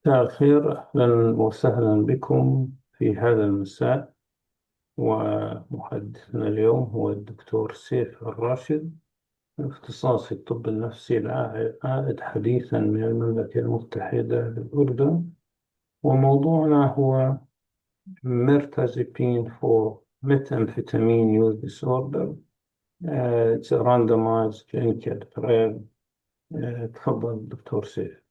مساء الخير، أهلا وسهلا بكم في هذا المساء. ومحدثنا اليوم هو الدكتور سيف الراشد، اختصاصي الطب النفسي العائد حديثا من المملكة المتحدة للأردن. وموضوعنا هو mirtazapine for methamphetamine use disorder. It's a randomized clinical trial. تفضل دكتور سيف.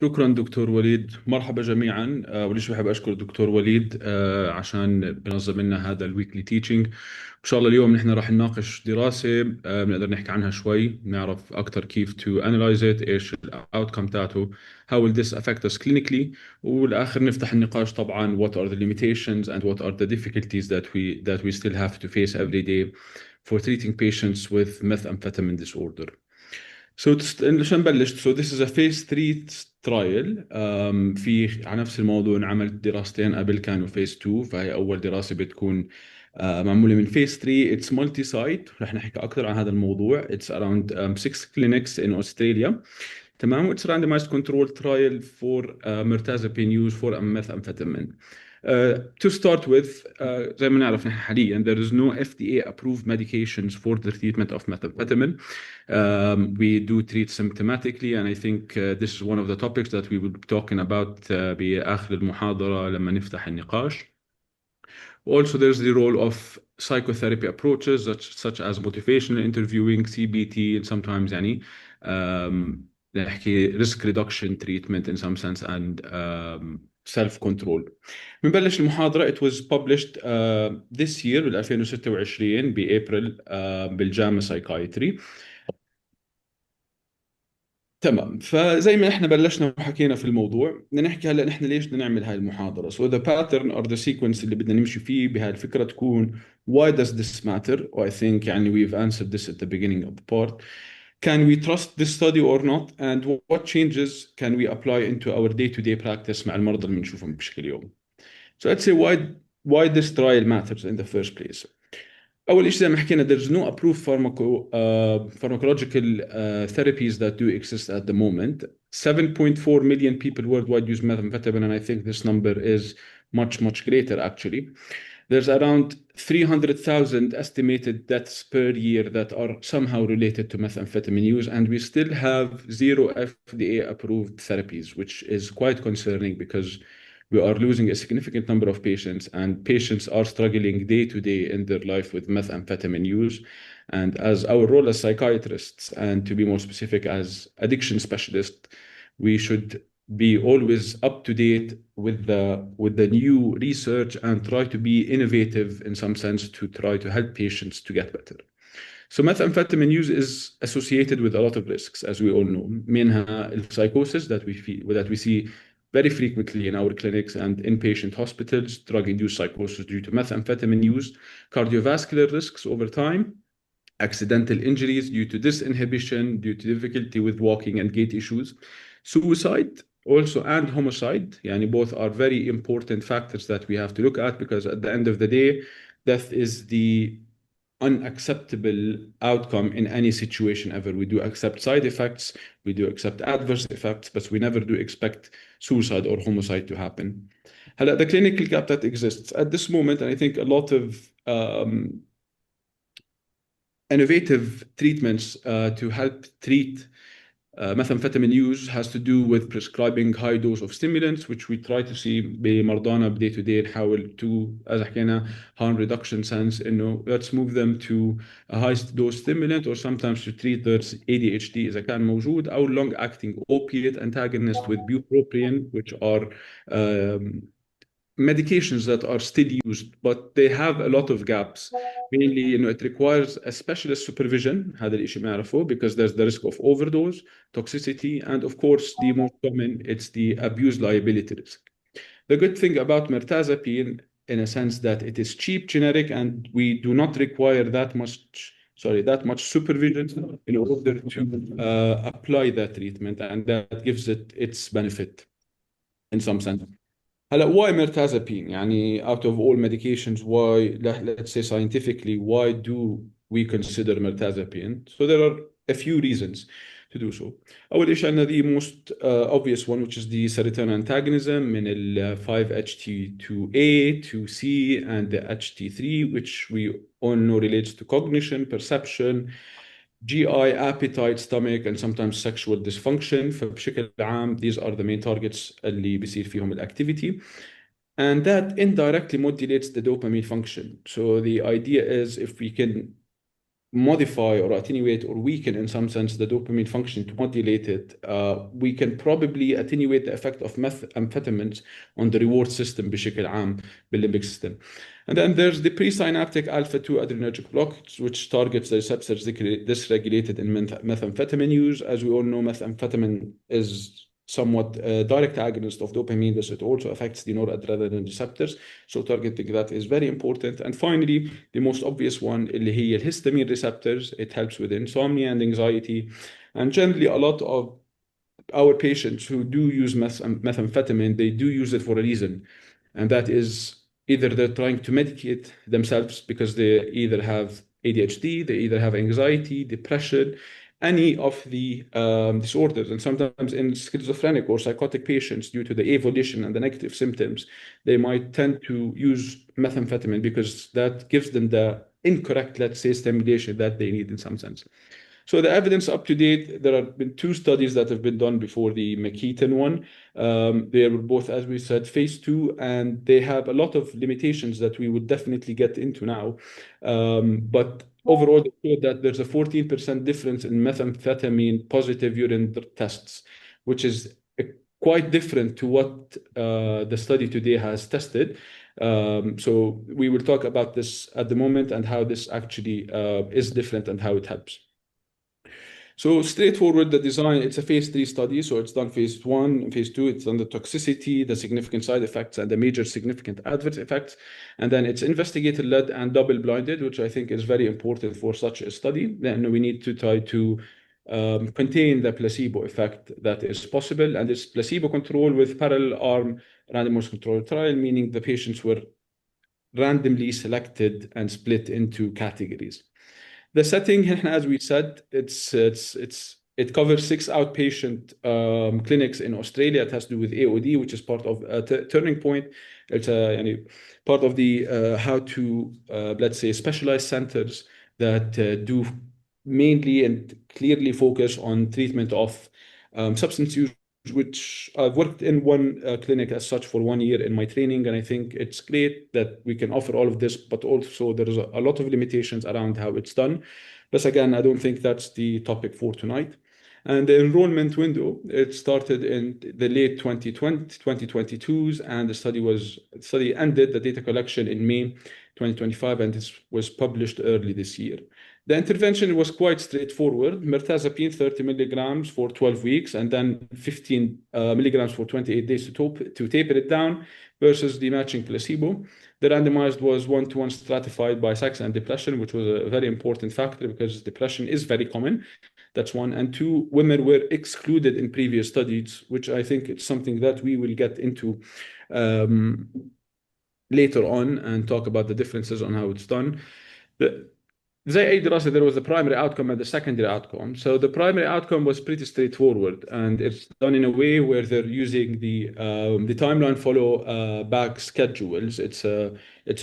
شكرا دكتور وليد، مرحبا جميعا. وليش بحب اشكر الدكتور وليد عشان بنظم لنا هذا الويكلي تيتشنج. ان شاء الله اليوم نحن راح نناقش دراسه بنقدر نحكي عنها شوي، نعرف اكثر كيف تو انالايز ات، ايش الاوتكم تاعته، how will this affect us clinically. والاخر نفتح النقاش طبعا what are the limitations and what are the difficulties that we still have to face every day for treating patients with methamphetamine disorder. عشان نبلش. this is a phase 3 trial. في على نفس الموضوع انعملت دراستين قبل كانوا phase 2، فهي أول دراسة بتكون معمولة من phase 3. It's multi site، رح نحكي أكثر عن هذا الموضوع. It's around 6 clinics in Australia. تمام. It's randomized controlled trial for mirtazapine use for methamphetamine. To start with, زي ما نعرف نحن حاليا there is no FDA approved medications for the treatment of methamphetamine. We do treat symptomatically, and I think this is one of the topics that we will be talking about بآخر المحاضرة لما نفتح النقاش. Also, there's the role of psychotherapy approaches such as motivational interviewing, CBT, and sometimes يعني نحكي risk reduction treatment in some sense, and self-control. بنبلش المحاضرة. It was published this year بال 2026 بأبريل بالجامعة Psychiatry. تمام. فزي ما احنا بلشنا وحكينا في الموضوع، بدنا نحكي هلا نحن ليش بدنا نعمل هاي المحاضرة. So the pattern or the sequence اللي بدنا نمشي فيه بهاي الفكرة تكون why does this matter? I think يعني we've answered this at the beginning of the part. Can we trust this study or not? And what changes can we apply into our day-to-day practice مع المرضى اللي بنشوفهم بشكل يومي. So let's say why this trial matters in the first place. أول شيء زي ما حكينا there's no approved pharmacological therapies that do exist at the moment. 7.4 million people worldwide use methamphetamine, and I think this number is much greater actually. There's around 300,000 estimated deaths per year that are somehow related to methamphetamine use, and we still have zero FDA approved therapies, which is quite concerning because we are losing a significant number of patients, and patients are struggling day to day in their life with methamphetamine use. And as our role as psychiatrists, and to be more specific as addiction specialists, we should be always up to date with the new research and try to be innovative in some sense to try to help patients to get better. So methamphetamine use is associated with a lot of risks, as we all know. منها psychosis that we see very frequently in our clinics and inpatient hospitals, drug-induced psychosis due to methamphetamine use, cardiovascular risks over time, accidental injuries due to disinhibition, due to difficulty with walking and gait issues, suicide also, and homicide. Yani both are very important factors that we have to look at, because at the end of the day, death is the unacceptable outcome in any situation ever. We do accept side effects, we do accept adverse effects, but we never do expect suicide or homicide to happen. The clinical gap that exists at this moment, and I think a lot of innovative treatments to help treat methamphetamine use has to do with prescribing high dose of stimulants, which we try to see بمرضانا بداي to day نحاول to as حكينا harm reduction sense إنه let's move them to a high dose stimulant or sometimes to treat their ADHD إذا كان موجود أو long acting opiate antagonist with bupropion, which are medications that are still used, but they have a lot of gaps. Mainly, it requires a specialist supervision, هذا الشيء بنعرفه, because there's the risk of overdose, toxicity, and of course, the most common, it's the abuse liability risk. The good thing about mirtazapine, in a sense that it is cheap, generic, and we do not require that much supervision in order to apply that treatment, and that gives it its benefit in some sense. Why mirtazapine? Out of all medications, why, let's say scientifically, why do we consider mirtazapine? So there are a few reasons to do so. أول شيء عندنا the most obvious one, which is the serotonin antagonism من ال 5-HT2A, 2C, and the HT3, which we all know relates to cognition, perception, GI, appetite, stomach, and sometimes sexual dysfunction. فبشكل عام, these are the main targets اللي بيصير فيهم الactivity. And that indirectly modulates the dopamine function. So the idea is if we can modify or attenuate or weaken in some sense the dopamine function to modulate it, we can probably attenuate the effect of methamphetamines on the reward system بشكل عام بالlimbic system. And then there's the presynaptic alpha-2 adrenergic blockage, which targets the receptors dysregulated in methamphetamine use. As we all know, methamphetamine is somewhat a direct agonist of dopamine, but it also affects the noradrenaline receptors. So targeting that is very important. And finally, the most obvious one, اللي هي histamine receptors. It helps with insomnia and anxiety. And generally, a lot of our patients who do use methamphetamine, they do use it for a reason. And that is either they're trying to medicate themselves because they either have ADHD, they either have anxiety, depression, any of the disorders. And sometimes in schizophrenic or psychotic patients, due to the avolition and the negative symptoms, they might tend to use methamphetamine because that gives them the incorrect, let's say, stimulation that they need in some sense. So the evidence up to date, there have been 2 studies that have been done before the McKeaton one. They were both, as we said, phase 2, and they have a lot of limitations that we would definitely get into now. But overall, they showed that there's a 14% difference in methamphetamine positive urine tests, which is quite different to what the study today has tested. So we will talk about this at the moment and how this actually is different and how it helps. So straightforward, the design, it's a phase 3 study. So it's done phase 1, phase 2, it's done the toxicity, the significant side effects, and the major significant adverse effects. And then it's investigator-led and double-blinded, which I think is very important for such a study. Then we need to try to contain the placebo effect that is possible. And it's placebo control with parallel arm randomized controlled trial, meaning the patients were randomly selected and split into categories. The setting, as we said, it covers 6 outpatient clinics in Australia. It has to do with AOD, which is part of Turning Point. It's part of the how to, let's say, specialized centers that do mainly and clearly focus on treatment of substance use, which I've worked in one clinic as such for 1 year in my training, and I think it's great that we can offer all of this, but also there's a lot of limitations around how it's done. But again, I don't think that's the topic for tonight. And the enrollment window, it started in the late 2022s, and the study ended the data collection in May 2025, and this was published early this year. The intervention was quite straightforward. Mirtazapine 30 milligrams for 12 weeks, and then 15 milligrams for 28 days to taper it down versus the matching placebo. The randomized was 1-to-1 stratified by sex and depression, which was a very important factor because depression is very common. That's one. And 2, women were excluded in previous studies, which I think it's something that we will get into later on and talk about the differences on how it's done. زي أي دراسة there was the primary outcome and the secondary outcome. So the primary outcome was pretty straightforward, and it's done in a way where they're using the timeline follow back schedules. It's a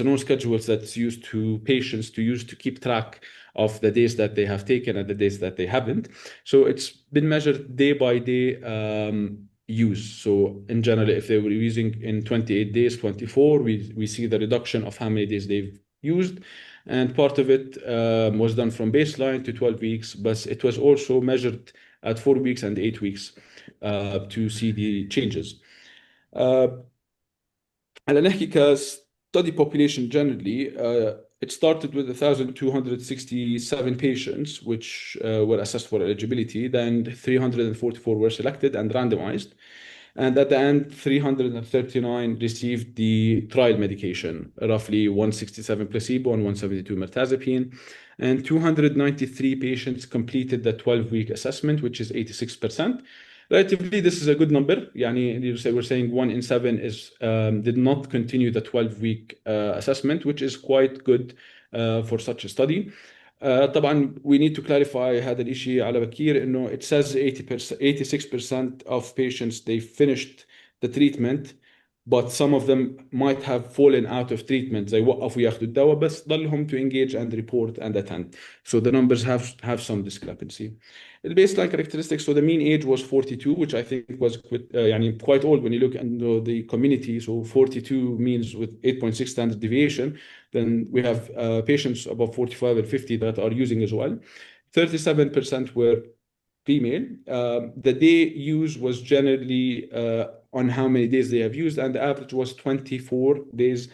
known schedules that's used to patients to use to keep track of the days that they have taken and the days that they haven't. So it's been measured day by day use. So in general, if they were using in 28 days, 24, we see the reduction of how many days they've used. And part of it was done from baseline to 12 weeks, but it was also measured at 4 weeks and 8 weeks to see the changes. هلا نحكي study population generally. It started with 1,267 patients which were assessed for eligibility. Then 344 were selected and randomized. And at the end, 339 received the trial medication, roughly 167 placebo and 172 mirtazapine. And 293 patients completed the 12-week assessment, which is 86%. Relatively, this is a good number. يعني we're saying 1 in 7 did not continue the 12-week assessment, which is quite good for such a study. طبعا we need to clarify هذا الشيء على بكير انه it says 86% of patients they finished the treatment, but some of them might have fallen out of treatment. زي وقفوا ياخذوا الدواء بس ضلهم to engage and report and attend. So the numbers have some discrepancy. The baseline characteristics, so the mean age was 42, which I think was quite old when you look into the community. So 42 means with 8.6 standard deviation. Then we have patients above 45 and 50 that are using as well. 37% were female. The day use was generally on how many days they have used, and the average was 24 days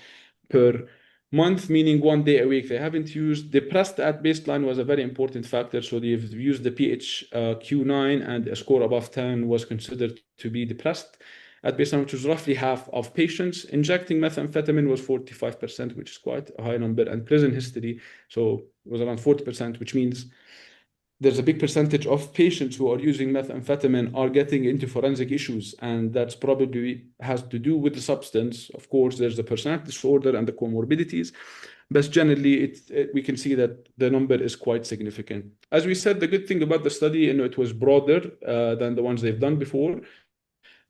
per month, meaning 1 day a week they haven't used. Depressed at baseline was a very important factor. So they've used the PHQ-9 and a score above 10 was considered to be depressed at baseline, which was roughly half of patients. Injecting methamphetamine was 45%, which is quite a high number, and prison history, so it was around 40%, which means there's a big percentage of patients who are using methamphetamine are getting into forensic issues, and that's probably has to do with the substance. Of course, there's the personality disorder and the comorbidities, but generally we can see that the number is quite significant. As we said, the good thing about the study, it was broader than the ones they've done before.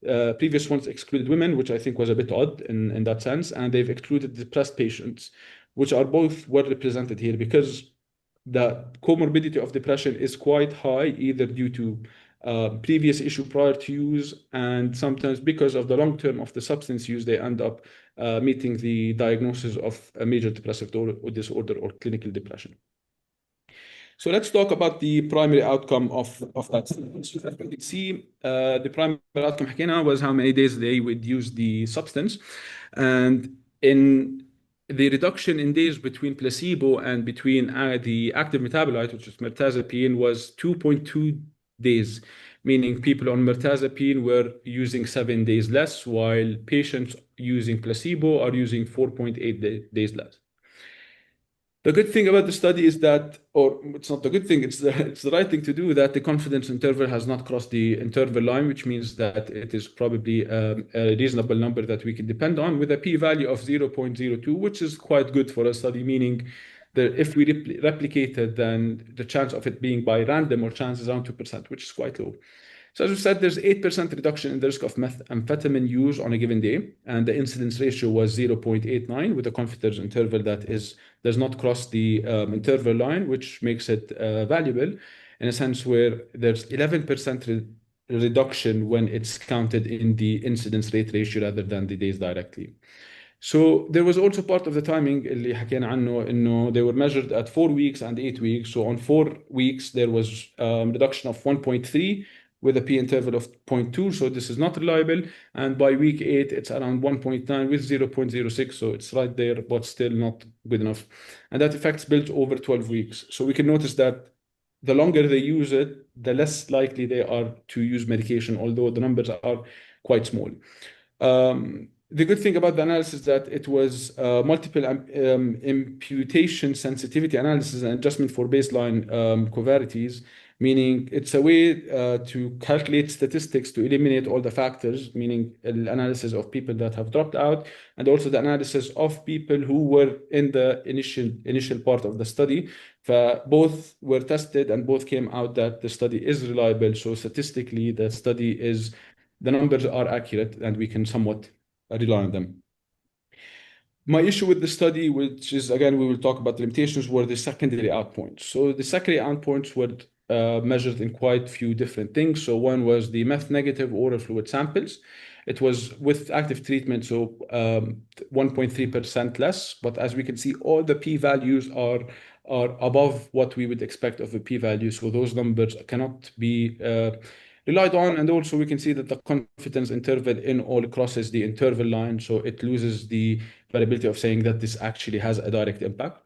Previous ones excluded women, which I think was a bit odd in that sense, and they've excluded depressed patients, which are both well represented here because the comorbidity of depression is quite high, either due to previous issue prior to use, and sometimes because of the long term of the substance use, they end up meeting the diagnosis of a major depressive disorder or clinical depression. So let's talk about the primary outcome of that. So as you can see, the primary outcome حكينا was how many days they would use the substance, and in the reduction in days between placebo and between the active metabolite, which is mirtazapine, was 2.2 days, meaning people on mirtazapine were using 7 days less, while patients using placebo are using 4.8 days less. The good thing about the study is that, or it's not the good thing, it's the right thing to do, that the confidence interval has not crossed the interval line, which means that it is probably a reasonable number that we can depend on, with a p-value of 0.02, which is quite good for a study, meaning that if we replicated, then the chance of it being by random or chance is around 2%, which is quite low. So as we said, there's 8% reduction in the risk of methamphetamine use on a given day, and the incidence ratio was 0.89 with a confidence interval that does not cross the interval line, which makes it valuable in a sense where there's 11% reduction when it's counted in the incidence rate ratio rather than the days directly. So there was also part of the timing اللي حكينا عنه إنه they were measured at 4 weeks and 8 weeks. So on 4 weeks there was reduction of 1.3 with a p-interval of 0.2, so this is not reliable. And by week 8, it's around 1.9 with 0.06, so it's right there, but still not good enough. And that effect's built over 12 weeks. So we can notice that the longer they use it, the less likely they are to use medication, although the numbers are quite small. The good thing about the analysis is that it was multiple imputation sensitivity analysis and adjustment for baseline covariates, meaning it's a way to calculate statistics to eliminate all the factors, meaning the analysis of people that have dropped out, and also the analysis of people who were in the initial part of the study Both were tested and both came out that the study is reliable. So statistically, the numbers are accurate and we can somewhat rely on them. My issue with the study, which is, again, we will talk about the limitations, were the secondary endpoints. So the secondary endpoints were measured in quite a few different things. So one was the meth negative oral fluid samples. It was with active treatment, so 1.3% less. But as we can see, all the p-values are above what we would expect of a p-value. So those numbers cannot be relied on. And also we can see that the confidence interval in all crosses the interval line. So it loses the variability of saying that this actually has a direct impact.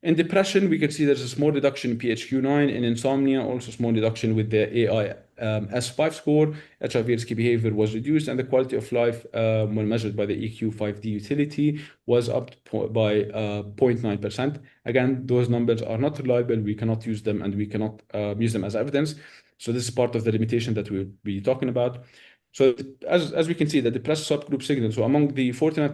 In depression, we can see there's a small reduction in PHQ-9. In insomnia, also small reduction with the AI S5 score. HIV risky behavior was reduced, and the quality of life, when measured by the EQ-5D utility, was up by 0.9%. Again, those numbers are not reliable. We cannot use them, and we cannot use them as evidence. So this is part of the limitation that we'll be talking about. So as we can see, the depressed subgroup signal. So among the 49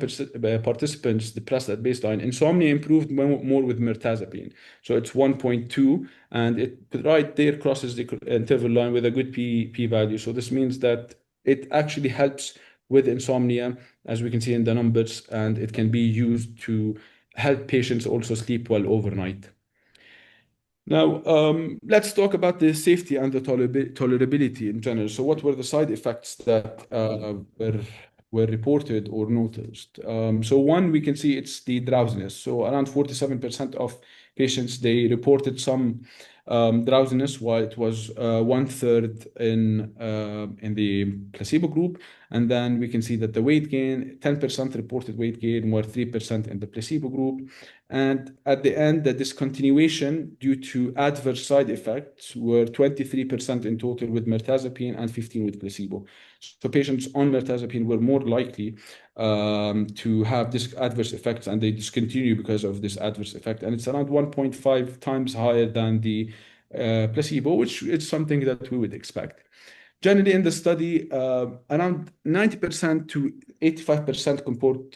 participants depressed at baseline, insomnia improved more with mirtazapine. So it's 1.2, and it right there crosses the interval line with a good p-value. So this means that it actually helps with insomnia, as we can see in the numbers, and it can be used to help patients also sleep well overnight. Now, let's talk about the safety and the tolerability in general. So what were the side effects that were reported or noticed? So one, we can see it's the drowsiness. So around 47% of patients, they reported some drowsiness, while it was 1/3 in the placebo group. And then we can see that the weight gain, 10% reported weight gain, were 3% in the placebo group. And at the end, the discontinuation due to adverse side effects were 23% in total with mirtazapine and 15% with placebo. So patients on mirtazapine were more likely to have this adverse effects, and they discontinue because of this adverse effect. And it's around 1.5 times higher than the placebo, which is something that we would expect. Generally, in the study, around 90% to 85%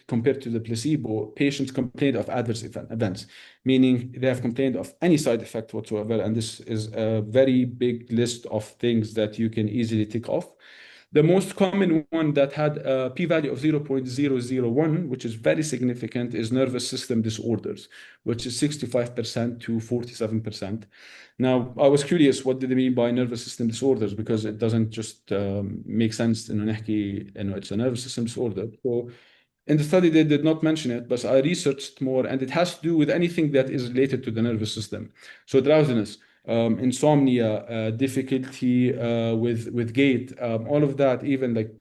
compared to the placebo, patients complained of adverse events, meaning they have complained of any side effect whatsoever. And this is a very big list of things that you can easily tick off. The most common one that had a p-value of 0.001, which is very significant, is nervous system disorders, which is 65% to 47%. Now, I was curious, what did they mean by nervous system disorders? Because it doesn't just make sense إنه نحكي إنه it's a nervous system disorder. So in the study, they did not mention it, but I researched more, and it has to do with anything that is related to the nervous system. So drowsiness, insomnia, difficulty with gait, all of that, even like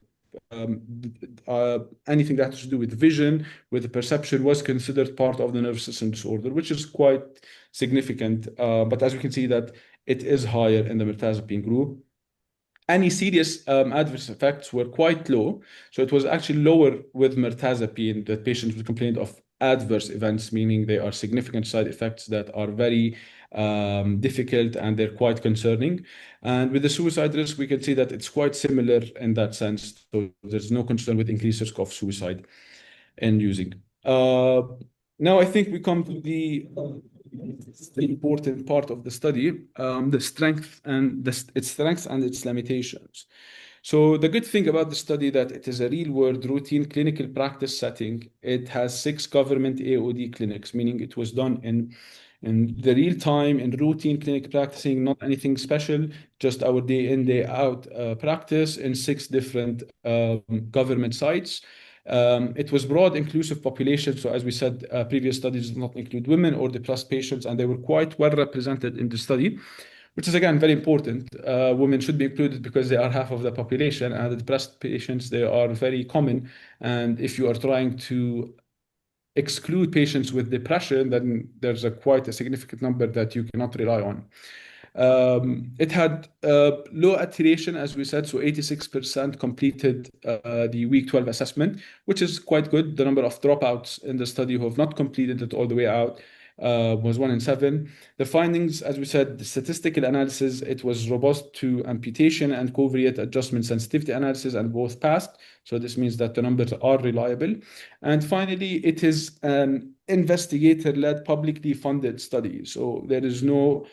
anything that has to do with vision, with the perception, was considered part of the nervous system disorder, which is quite significant. But as we can see that it is higher in the mirtazapine group. Any serious adverse effects were quite low. So it was actually lower with mirtazapine that patients complained of adverse events, meaning they are significant side effects that are very difficult and they're quite concerning. And with the suicide risk, we can see that it's quite similar in that sense. So there's no concern with increased risk of suicide in using. Now I think we come to the important part of the study, the strength and its strengths and its limitations. So the good thing about the study that it is a real-world routine clinical practice setting. It has 6 government AOD clinics, meaning it was done in the real time, in routine clinic practicing, not anything special, just our day in, day out practice in 6 different government sites. It was broad inclusive population. So as we said, previous studies did not include women or depressed patients, and they were quite well represented in the study, which is again very important. Women should be included because they are half of the population, and the depressed patients, they are very common. And if you are trying to exclude patients with depression, then there's quite a significant number that you cannot rely on. It had low iteration, as we said, so 86% completed the week 12 assessment, which is quite good. The number of dropouts in the study who have not completed it all the way out was 1 in 7. The findings, as we said, the statistical analysis, it was robust to amputation and covariate adjustment sensitivity analysis, and both passed. So this means that the numbers are reliable. And finally, it is an investigator-led, publicly funded study. So there is no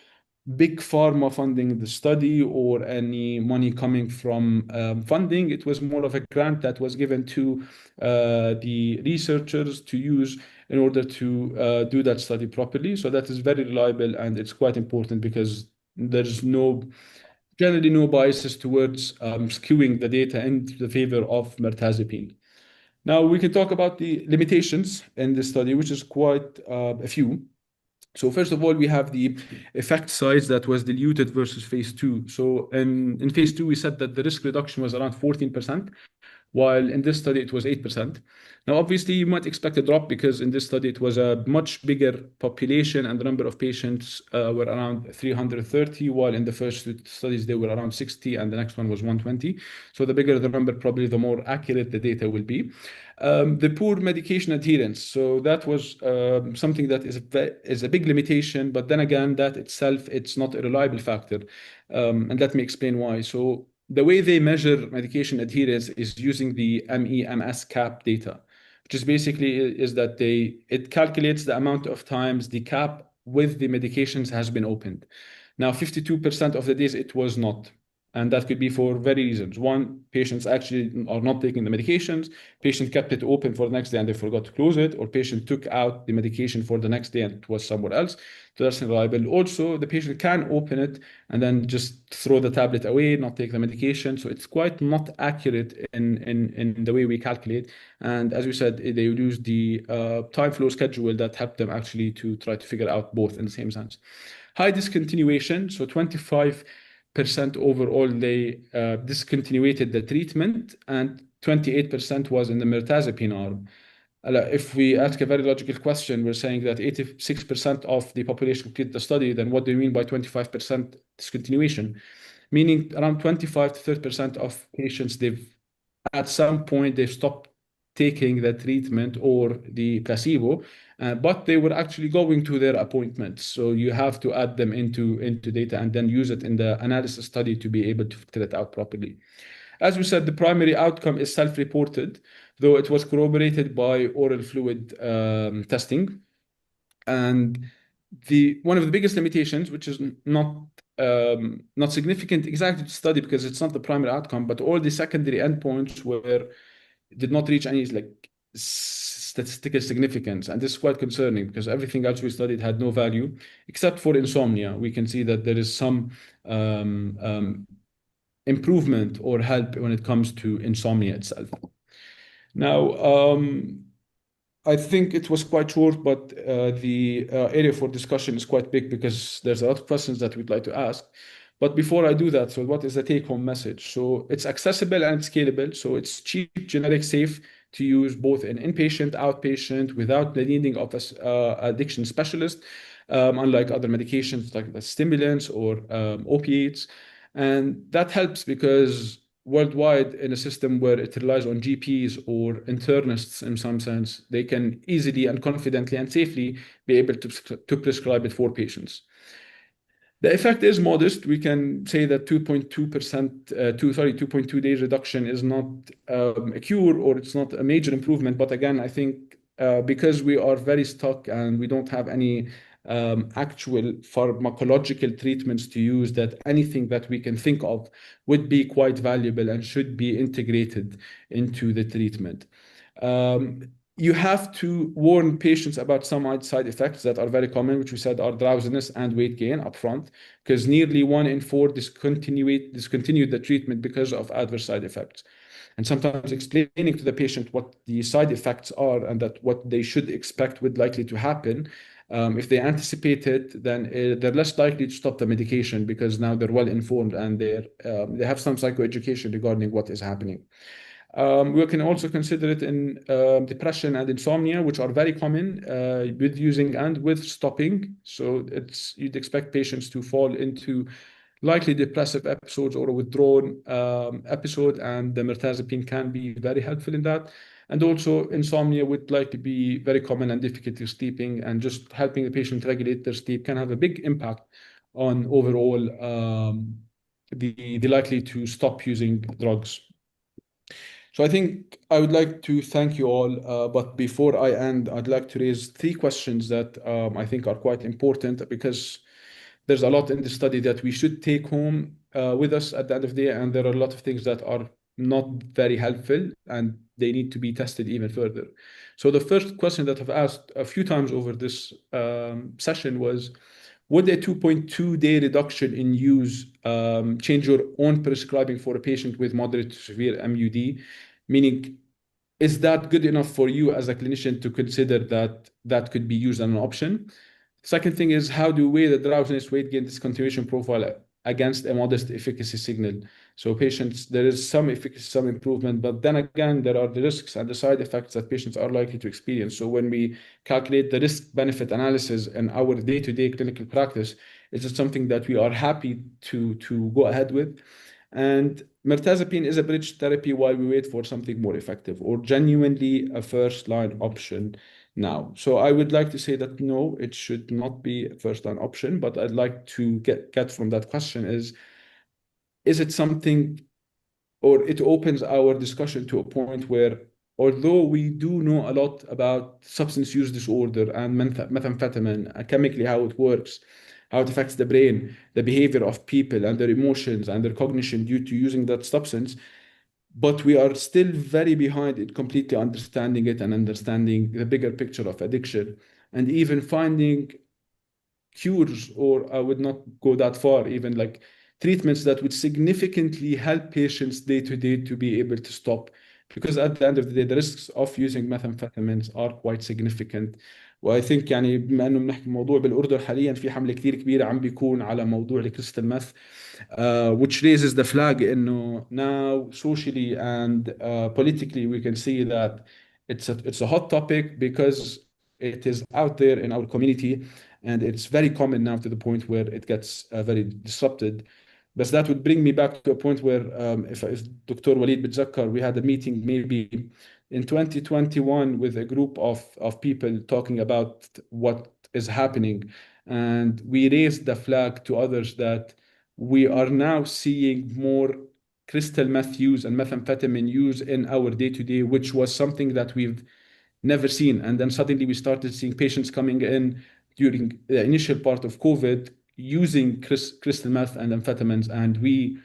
big pharma funding the study or any money coming from funding. It was more of a grant that was given to the researchers to use in order to do that study properly. So that is very reliable, and it's quite important because there's generally no biases towards skewing the data in the favor of mirtazapine. Now we can talk about the limitations in this study, which is quite a few. So first of all, we have the effect size that was diluted versus phase two. So in phase two, we said that the risk reduction was around 14%, while in this study it was 8%. Now, obviously, you might expect a drop because in this study it was a much bigger population and the number of patients were around 330, while in the first two studies they were around 60 and the next one was 120. So the bigger the number, probably the more accurate the data will be. The poor medication adherence. So that was something that is a big limitation, but then again, that itself, it's not a reliable factor. And let me explain why. So the way they measure medication adherence is using the MEMS cap data, which is basically is that it calculates the amount of times the cap with the medications has been opened. Now, 52% of the days it was not. And that could be for very reasons. One, patients actually are not taking the medications. Patient kept it open for the next day and they forgot to close it, or patient took out the medication for the next day and it was somewhere else. So that's reliable. Also, the patient can open it and then just throw the tablet away, not take the medication. So it's quite not accurate in the way we calculate. And as we said, they use the time flow schedule that helped them actually to try to figure out both in the same sense. High discontinuation, so 25% overall, they discontinued the treatment, and 28% was in the mirtazapine arm. If we ask a very logical question, we're saying that 86% of the population completed the study, then what do you mean by 25% discontinuation? Meaning around 25 to 30% of patients, at some point they've stopped taking the treatment or the placebo, but they were actually going to their appointments. So you have to add them into data and then use it in the analysis study to be able to filter it out properly. As we said, the primary outcome is self-reported, though it was corroborated by oral fluid testing. And one of the biggest limitations, which is not significant exactly to study because it's not the primary outcome, but all the secondary endpoints did not reach any like statistical significance, and this is quite concerning because everything else we studied had no value except for insomnia. We can see that there is some improvement or help when it comes to insomnia itself. Now, I think it was quite short, but the area for discussion is quite big because there's a lot of questions that we'd like to ask. But before I do that, so what is the take-home message? So it's accessible and scalable. So it's cheap, generic, safe to use both in inpatient, outpatient, without the needing of a addiction specialist, unlike other medications like the stimulants or opiates. And that helps because worldwide, in a system where it relies on GPs or internists in some sense, they can easily and confidently and safely be able to prescribe it for patients. The effect is modest. We can say that 2.2%, 2.2 days reduction is not a cure or it's not a major improvement. But again, I think because we are very stuck and we don't have any actual pharmacological treatments to use, that anything that we can think of would be quite valuable and should be integrated into the treatment. You have to warn patients about some side effects that are very common, which we said are drowsiness and weight gain upfront, because nearly 1 in 4 discontinued the treatment because of adverse side effects. And sometimes explaining to the patient what the side effects are and that what they should expect would likely to happen. If they anticipate it, then they're less likely to stop the medication because now they're well informed and they have some psychoeducation regarding what is happening. We can also consider it in depression and insomnia, which are very common with using and with stopping. So you'd expect patients to fall into likely depressive episodes or a withdrawn episode, and the mirtazapine can be very helpful in that. And also insomnia would likely be very common and difficulty sleeping, and just helping the patient regulate their sleep can have a big impact on overall the likely to stop using drugs. So I think I would like to thank you all, but before I end, I'd like to raise three questions that I think are quite important because there's a lot in the study that we should take home with us at the end of the day, and there are a lot of things that are not very helpful and they need to be tested even further. So the first question that I've asked a few times over this session was, would a 2.2-day reduction in use change your own prescribing for a patient with moderate to severe MUD? Meaning, is that good enough for you as a clinician to consider that that could be used as an option? Second thing is, how do you weigh the drowsiness, weight gain, discontinuation profile against a modest efficacy signal? So patients, there is some efficacy, some improvement, but then again, there are the risks and the side effects that patients are likely to experience. So when we calculate the risk-benefit analysis in our day-to-day clinical practice, is it something that we are happy to go ahead with? And mirtazapine is a bridge therapy while we wait for something more effective, or genuinely a first-line option now. So I would like to say that no, it should not be a first-line option, but I'd like to get from that question is it something, or it opens our discussion to a point where, although we do know a lot about substance use disorder and methamphetamine, chemically how it works, how it affects the brain, the behavior of people and their emotions and their cognition due to using that substance, but we are still very behind in completely understanding it and understanding the bigger picture of addiction and even finding cures, or I would not go that far, even like treatments that would significantly help patients day to day to be able to stop. Because at the end of the day, the risks of using methamphetamines are quite significant. واي ثينك يعني بما انه بنحكي موضوع بالاردن حاليا في حمله كثير كبيره عم بيكون على موضوع الكريستال ميث, which raises the flag انه now socially and politically we can see that it's a hot topic because it is out there in our community and it's very common now to the point where it gets very disrupted. But that would bring me back to a point where if Dr. وليد بتذكر, we had a meeting maybe in 2021 with a group of people talking about what is happening. And we raised the flag to others that we are now seeing more crystal meth use and methamphetamine use in our day-to-day, which was something that we've never seen. And then suddenly we started seeing patients coming in during the initial part of COVID using crystal meth and amphetamines. And we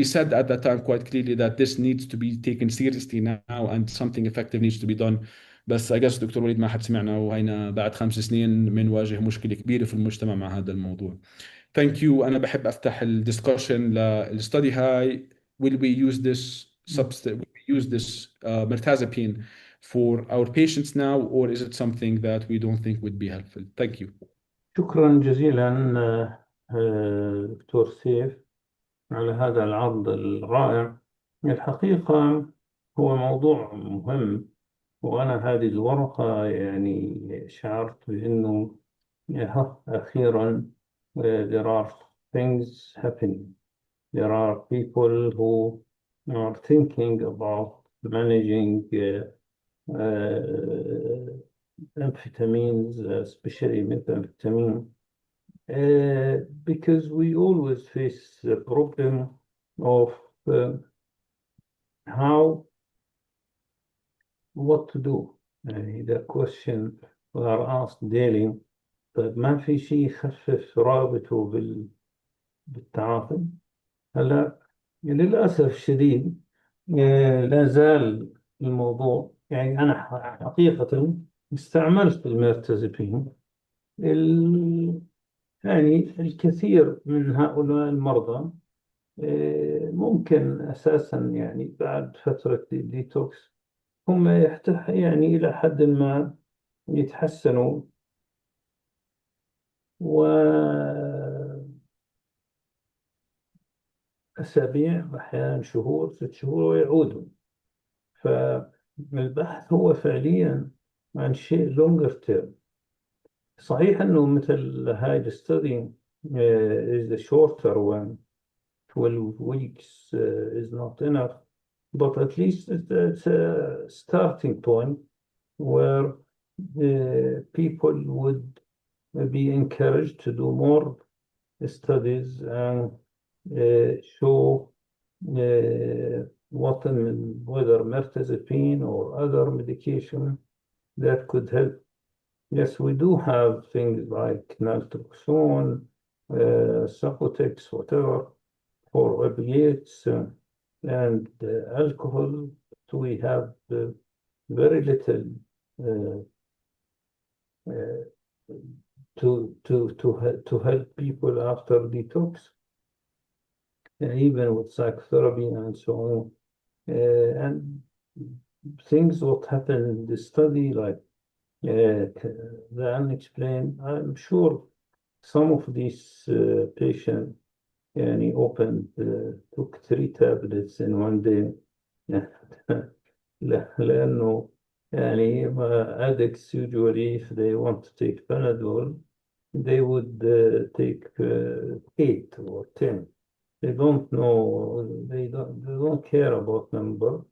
said at that time quite clearly that this needs to be taken seriously now and something effective needs to be done. بس I guess دكتور وليد ما حد سمعنا, وهينا بعد 5 سنين بنواجه مشكلة كبيرة في المجتمع مع هذا الموضوع. Thank you. أنا بحب أفتح الدiscussion للstudy هاي. Will we use this substance, will we use this mirtazapine for our patients now, or is it something that we don't think would be helpful? Thank you. شكرا جزيلا دكتور سيف على هذا العرض الرائع. الحقيقة هو موضوع مهم، وأنا هذه الورقة يعني شعرت بأنه أخيرا there are things happening. There are people who are thinking about managing amphetamines, especially methamphetamine, because we always face the problem of what to do. The question we are asked daily, طيب ما في شيء يخفف رابطه بالتعاطي؟ هلا للأسف الشديد لا زال الموضوع، يعني أنا حقيقة استعملت الميرتازيبين. يعني الكثير من هؤلاء المرضى ممكن أساسا يعني بعد فترة ديتوكس هم يعني إلى حد ما يتحسنوا وأسابيع وأحيانا شهور 6 شهور ويعودوا. فالبحث هو فعليا عن شيء longer term. صحيح أنه مثل هاي الستدي is the shorter one, 12 weeks is not enough, but at least it's a starting point where people would be encouraged to do more studies and show whether mirtazapine or other medication that could help. Yes, we do have things like naltrexone, Suboxone, whatever, for opiates and alcohol. So we have very little uh, uh, to help people after detox, even with psychotherapy and so on. And things what happen in the study, like the unexplained, I'm sure some of these patients and he opened took 3 tablets in one day. لأنه يعني addicts usually if they want to take Panadol they would take 8 or 10. They don't know, they don't care about number,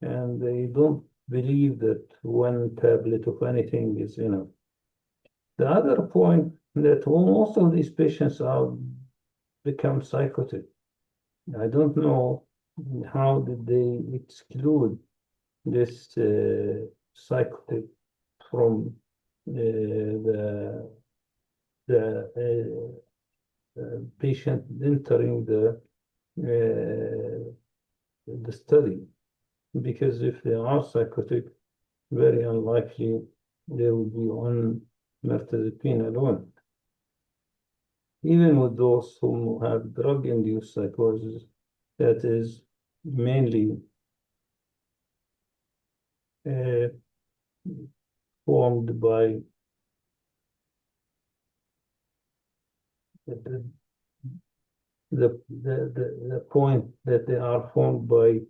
and they don't believe that one tablet of anything is enough. The other point that most of these patients are become psychotic. I don't know how did they exclude this psychotic from the patient entering the study, because if they are psychotic, very unlikely they will be on mirtazapine alone. Even with those who have drug-induced psychosis, that is mainly formed by the, the point that they are formed by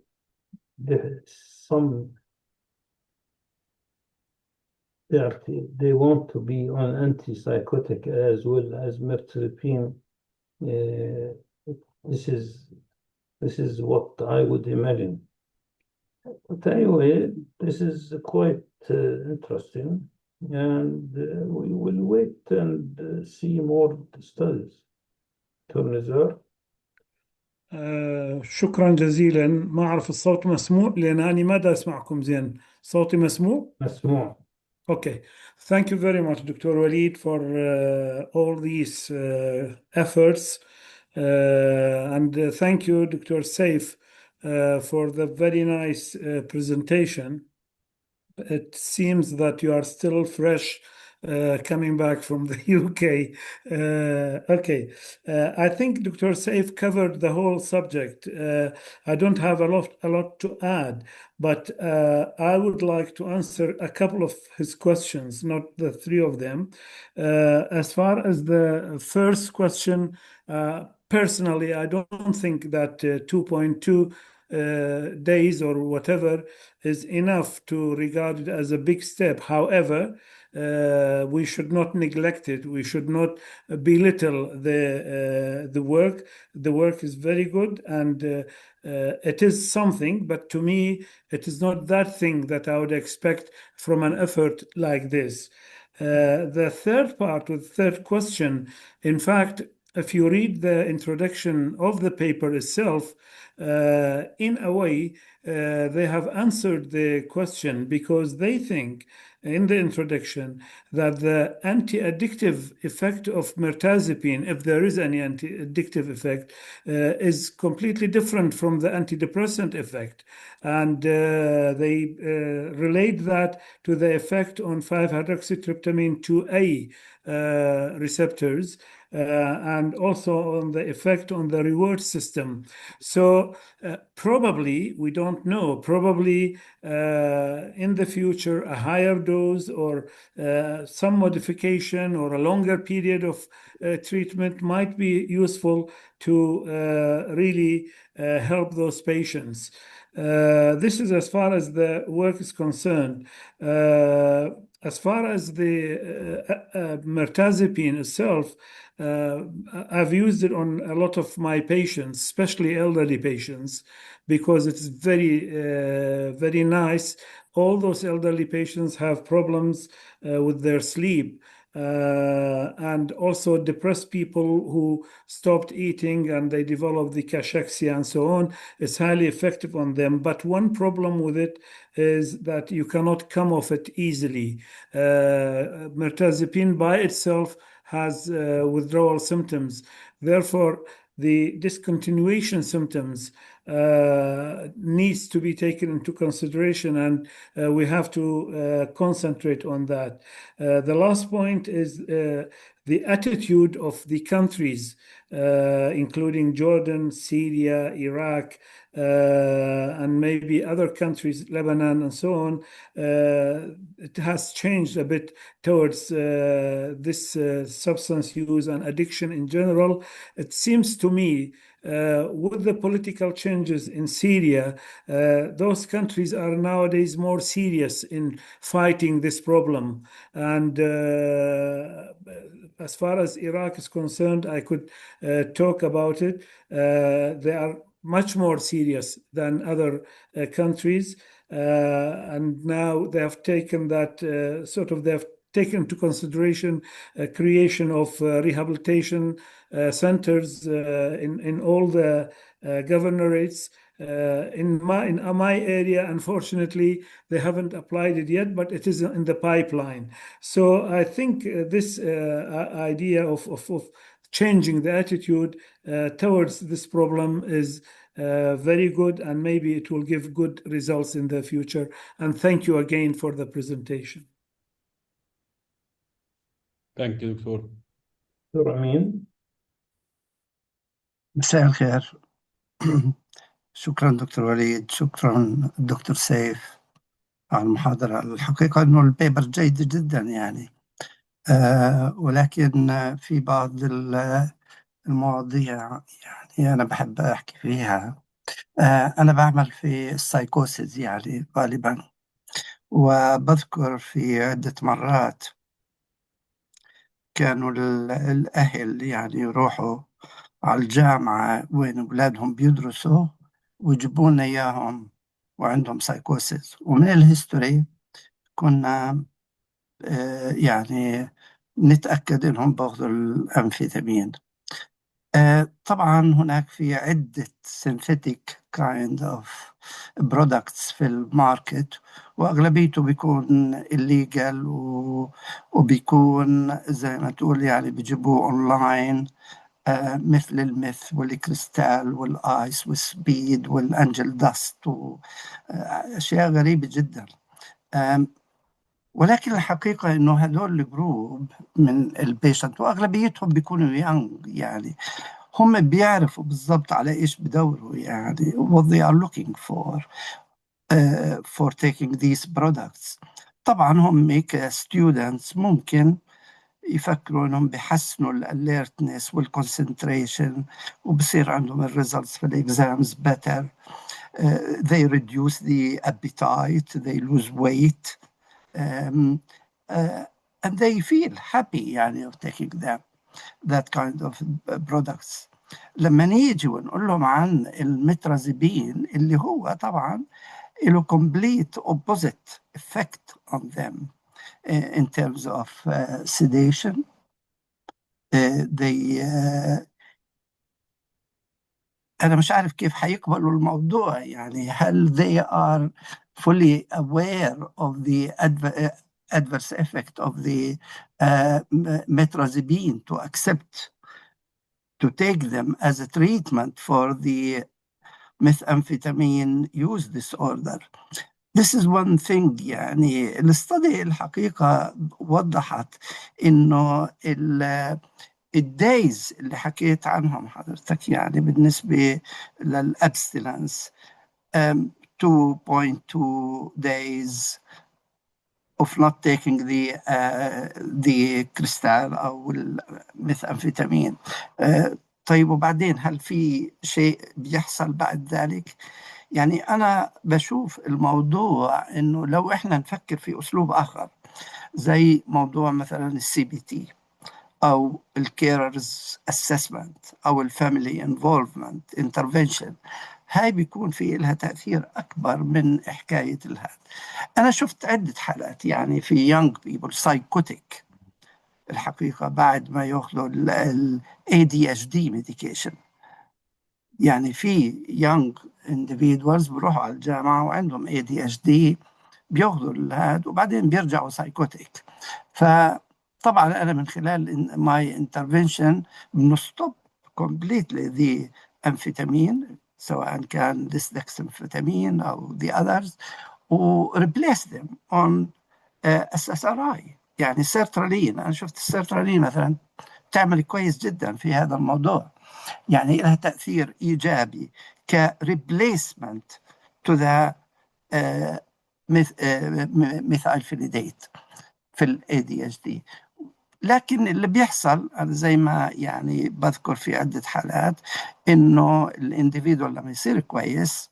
some they want to be on antipsychotic as well as mirtazapine. This is what I would imagine. But anyway, this is quite interesting, and we will wait and see more studies. Dr. شكرا جزيلا. ما أعرف الصوت مسموع لأن أنا ما دا أسمعكم زين. صوتي مسموع؟ مسموع. Okay. Thank you very much, Dr. وليد, for all these efforts. And thank you, Dr. Saif, for the very nice presentation. It seems that you are still fresh coming back from the UK. Okay. I think Dr. Saif covered the whole subject. I don't have a lot to add, but I would like to answer a couple of his questions, not the three of them. As far as the first question, personally, I don't think that 2.2 days or whatever is enough to regard it as a big step. However, we should not neglect it. We should not belittle the work. The work is very good, and it is something, but to me, it is not that thing that I would expect from an effort like this. The third part, or the third question, in fact, if you read the introduction of the paper itself, in a way, they have answered the question, because they think in the introduction that the anti-addictive effect of mirtazapine, if there is any anti-addictive effect, is completely different from the antidepressant effect. And they relate that to the effect on 5-hydroxytryptamine 2A receptors, and also on the effect on the reward system. So probably, we don't know, probably in the future, a higher dose or some modification or a longer period of treatment might be useful to really help those patients. This is as far as the work is concerned. As far as the mirtazapine itself, I've used it on a lot of my patients, especially elderly patients, because it's very nice. All those elderly patients have problems with their sleep. and also depressed people who stopped eating and they develop the cachexia and so on. It's highly effective on them. But one problem with it is that you cannot come off it easily. Mirtazapine by itself has withdrawal symptoms. Therefore, the discontinuation symptoms needs to be taken into consideration, and we have to concentrate on that. The last point is the attitude of the countries, including Jordan, Syria, Iraq, and maybe other countries, Lebanon, and so on. It has changed a bit towards this substance use and addiction in general. It seems to me with the political changes in Syria, those countries are nowadays more serious in fighting this problem. And as far as Iraq is concerned, I could talk about it. They are much more serious than other countries. And now they have taken that they have taken into consideration creation of rehabilitation centers in all the governorates. In my area, unfortunately, they haven't applied it yet, but it is in the pipeline. So I think this idea of changing the attitude towards this problem is very good, and maybe it will give good results in the future. And thank you again for the presentation. Thank you, Doctor. دكتور أمين. مساء الخير. شكرا دكتور وليد، شكرا دكتور سيف على المحاضرة. الحقيقة أنه البيبر جيد جدا يعني، ولكن في بعض المواضيع يعني أنا بحب أحكي فيها. أنا بعمل في السايكوسيس يعني غالبا، وبذكر في عدة مرات كانوا الأهل يعني يروحوا على الجامعة وين أولادهم بيدرسوا ويجيبون إياهم وعندهم سايكوسيس. ومن الهيستوري كنا يعني نتأكد إنهم بأخذوا الأمفيتامين. طبعا هناك في عدة synthetic kind of products في الماركت، وأغلبيته بيكون illegal وبيكون زي ما تقول يعني بيجيبوه أونلاين، مثل الميث والكريستال والآيس والسبيد والأنجل داست وأشياء غريبة جدا. ولكن الحقيقة إنه هذول الجروب من البيشنت وأغلبيتهم بيكونوا يانج، يعني هم بيعرفوا بالضبط على إيش بدوروا، يعني what they are looking for taking these products. طبعا هم كستودنتس ممكن يفكروا إنهم بيحسنوا الاليرتنس والكونسنتريشن وبصير عندهم الريزلتس في الإكزامز better. They reduce the appetite, they lose weight, and they feel happy يعني of taking that kind of products. لما نيجي ونقول لهم عن المترازيبين اللي هو طبعا له complete opposite effect on them in terms of sedation. أنا مش عارف كيف حيقبلوا الموضوع، يعني هل they are fully aware of the adverse effect of the metrazibine to accept to take them as a treatment for the methamphetamine use disorder. This is one thing. يعني الاستدي الحقيقة وضحت إنه الدايز اللي حكيت عنهم حضرتك يعني بالنسبة للأبستيلنس 2.2 days of not taking the crystal أو الميثامفيتامين. طيب وبعدين هل في شيء بيحصل بعد ذلك؟ يعني أنا بشوف الموضوع إنه لو إحنا نفكر في أسلوب آخر زي موضوع مثلا الCBT أو الكيررز أسسمنت أو الفاميلي انفولفمنت انترفنشن، هاي بيكون في لها تأثير أكبر من حكاية الهاد. أنا شفت عدة حالات يعني في young people psychotic الحقيقة بعد ما ياخذوا ال ADHD medication. يعني في young individuals بيروحوا على الجامعة وعندهم ADHD، بياخذوا هذا وبعدين بيرجعوا سايكوتيك. فطبعا أنا من خلال my intervention بنستوب completely the amphetamine، سواء كان ديسلكسمفيتامين أو the others، و replace them on SSRI. يعني السيرترالين، أنا شفت السيرترالين مثلا تعمل كويس جدا في هذا الموضوع، يعني لها تأثير إيجابي كريبليسمنت to the ميثايلفينيديت في ال ADHD. لكن اللي بيحصل أنا زي ما يعني بذكر في عدة حالات إنه الانديفيدوال لما يصير كويس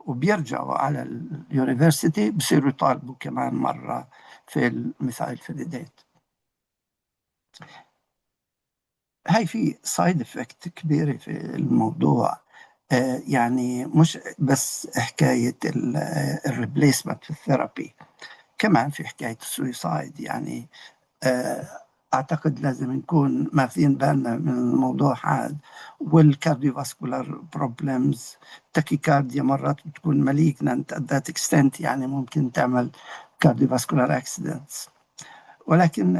وبيرجعوا على اليونيفرسيتي بصيروا يطالبوا كمان مرة في الميثايلفينيديت. هاي في سايد افكت كبيرة في الموضوع. يعني مش بس حكاية الريبليسمنت في الثيرابي، كمان في حكاية السويسايد. يعني أعتقد لازم نكون ماخذين بالنا من الموضوع هذا. والكارديوفاسكولار بروبلمز، تاكيكارديا مرات بتكون ماليجنانت at that extent، يعني ممكن تعمل كارديوفاسكولار اكسيدنتس. ولكن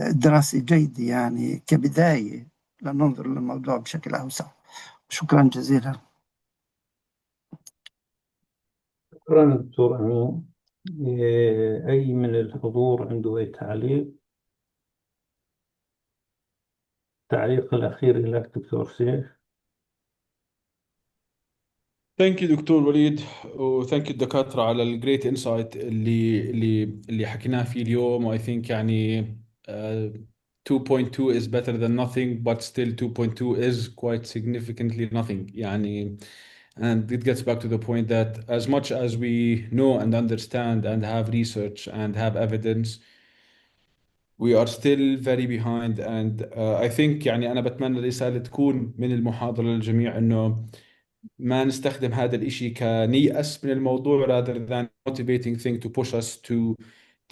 الدراسة جيدة يعني كبداية لننظر للموضوع بشكل أوسع. شكرا جزيلا. شكرا دكتور أمين. أي من الحضور عنده أي تعليق الأخير لك دكتور سيف؟ ثانك يو دكتور وليد، وثانك يو الدكاترة على الجريت انسايت اللي حكيناه فيه اليوم. واي ثينك يعني 2.2 is better than nothing, but still 2.2 is quite significantly nothing. يعني and it gets back to the point that as much as we know and understand and have research and have evidence, we are still very behind. And I think يعني أنا بتمنى الرسالة تكون من المحاضرة للجميع إنه ما نستخدم هذا الإشي كنيأس من الموضوع, rather than motivating thing to push us to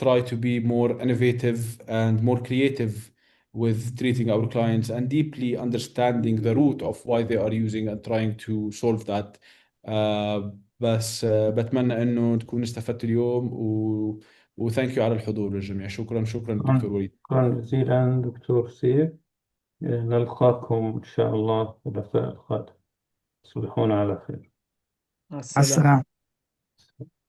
try to be more innovative and more creative with treating our clients and deeply understanding the root of why they are using and trying to solve that. بس بتمنى انه تكونوا استفدتوا اليوم وثانك يو على الحضور للجميع. شكرا شكرا دكتور وليد. شكرا جزيلا دكتور سيف. نلقاكم إن شاء الله الثلاثاء القادم. تصبحون على خير. مع مع السلامة. السلامة.